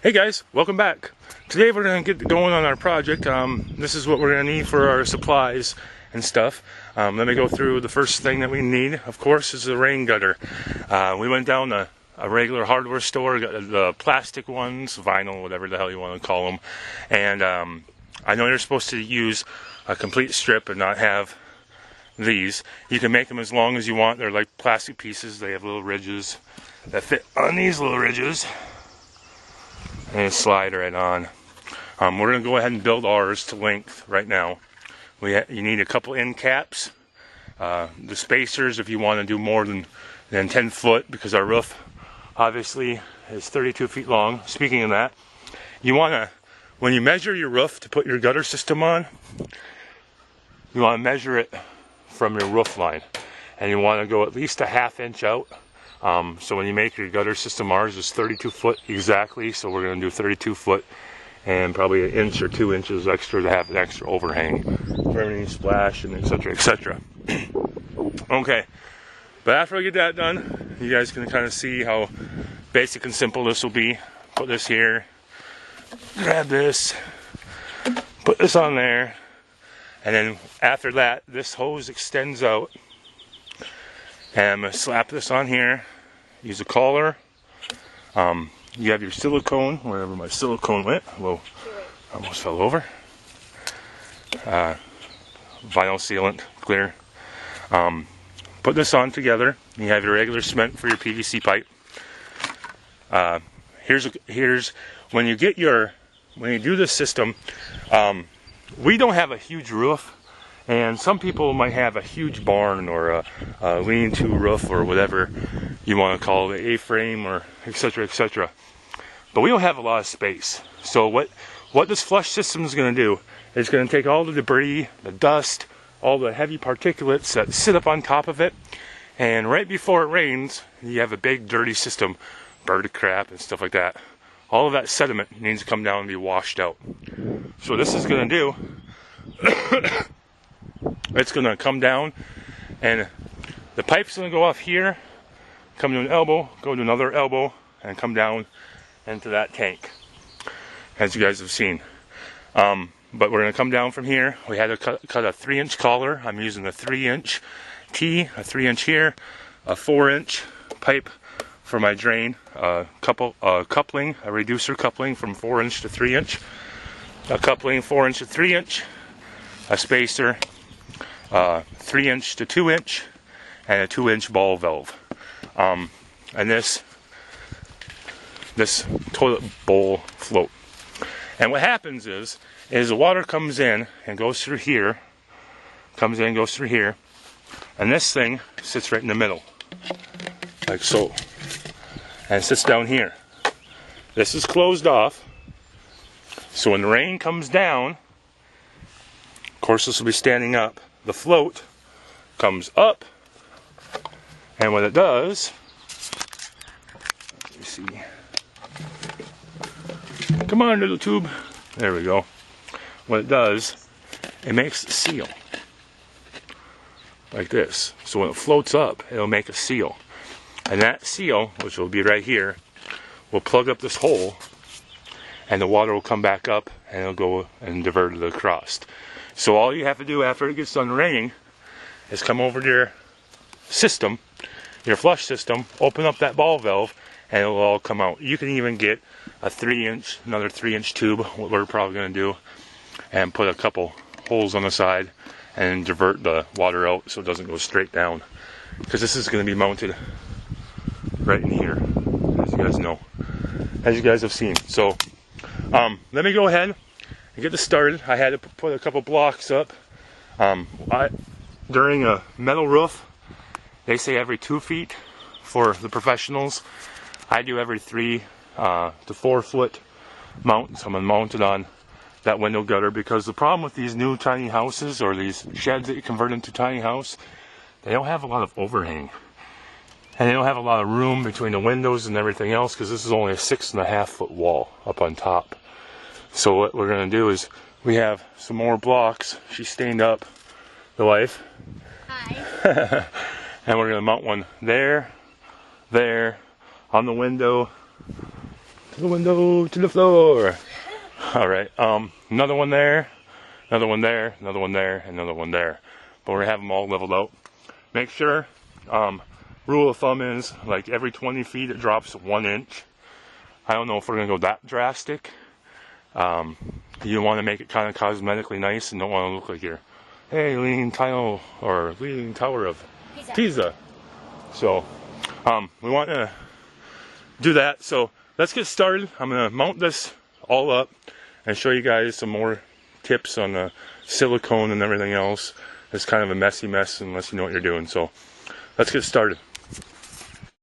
Hey guys, welcome back. Today we're going to get going on our project. This is what we're going to need for our supplies and stuff. Let me go through the first thing that we need, of course, is the rain gutter. We went down a regular hardware store, got the plastic ones, vinyl, whatever the hell you want to call them. And I know you're supposed to use a complete strip and not have these. You can make them as long as you want. They're like plastic pieces. They have little ridges that fit on these little ridges. And slide right on. We're going to go ahead and build ours to length right now. You need a couple end caps. The spacers if you want to do more than 10 foot, because our roof obviously is 32 feet long. Speaking of that, you want to, when you measure your roof to put your gutter system on, you want to measure it from your roof line. And you want to go at least a ½ inch out. So when you make your gutter system, ours is 32 foot exactly, so we're going to do 32 foot and probably an inch or 2 inches extra to have an extra overhang for any splash and etc, etc. Okay, but after I get that done, you guys can kind of see how basic and simple this will be. Put this here, grab this, put this on there, and then after that, this hose extends out. And I'm going to slap this on here, use a collar. You have your silicone, wherever my silicone went. Whoa, almost fell over. Vinyl sealant, clear. Put this on together. You have your regular cement for your PVC pipe. Here's when you do this system, we don't have a huge roof. And some people might have a huge barn or a lean-to roof or whatever you want to call it, A-frame or etc, etc. But we don't have a lot of space. So what this flush system is going to do is going to take all the debris, the dust, all the heavy particulates that sit up on top of it. And right before it rains, you have a big dirty system, bird crap and stuff like that. All of that sediment needs to come down and be washed out. So what this is going to do, it's going to come down, and the pipe's going to go off here, come to an elbow, go to another elbow, and come down into that tank, as you guys have seen. But we're going to come down from here. We had to cut a 3-inch collar. I'm using a 3-inch T, a 3-inch here, a 4-inch pipe for my drain, coupling, a reducer coupling from 4-inch to 3-inch, a coupling 4-inch to 3-inch, a spacer, 3-inch to 2-inch, and a 2-inch ball valve. And this toilet bowl float. And what happens is the water comes in and goes through here, and this thing sits right in the middle, like so, and it sits down here. This is closed off, so when the rain comes down, of course this will be standing up. The float comes up, and what it does, let me see, come on little tube, there we go. What it does, it makes a seal, like this. So when it floats up, it'll make a seal. And that seal, which will be right here, will plug up this hole, and the water will come back up, and it'll go and divert it across. So all you have to do after it gets done raining is come over to your system, your flush system, open up that ball valve, and it'll all come out. You can even get a 3-inch, another 3-inch tube, what we're probably going to do, and put a couple holes on the side and divert the water out so it doesn't go straight down. Because this is going to be mounted right in here, as you guys know, as you guys have seen. So let me go ahead and get this started. I had to put a couple blocks up. During a metal roof, they say every 2 feet for the professionals. I do every 3 to 4 foot mount. So I'm going to mount it on that window gutter, because the problem with these new tiny houses or these sheds that you convert into tiny house, they don't have a lot of overhang. And they don't have a lot of room between the windows and everything else, because this is only a 6.5 foot wall up on top. So what we're going to do is, we have some more blocks. She stained up, the wife. Hi. And we're going to mount one there, on the window, To the window, to the floor. All right, another one there, another one there, another one there, another one there. But we're gonna have them all leveled out. Make sure, rule of thumb is like every 20 feet it drops 1 inch. I don't know if we're gonna go that drastic. You want to make it kind of cosmetically nice and don't want to look like you're, hey, leaning tile or leaning tower of Pisa. So, we want to do that. So let's get started. I'm gonna mount this all up and show you guys some more tips on the silicone and everything else. It's kind of a messy mess unless you know what you're doing. So let's get started.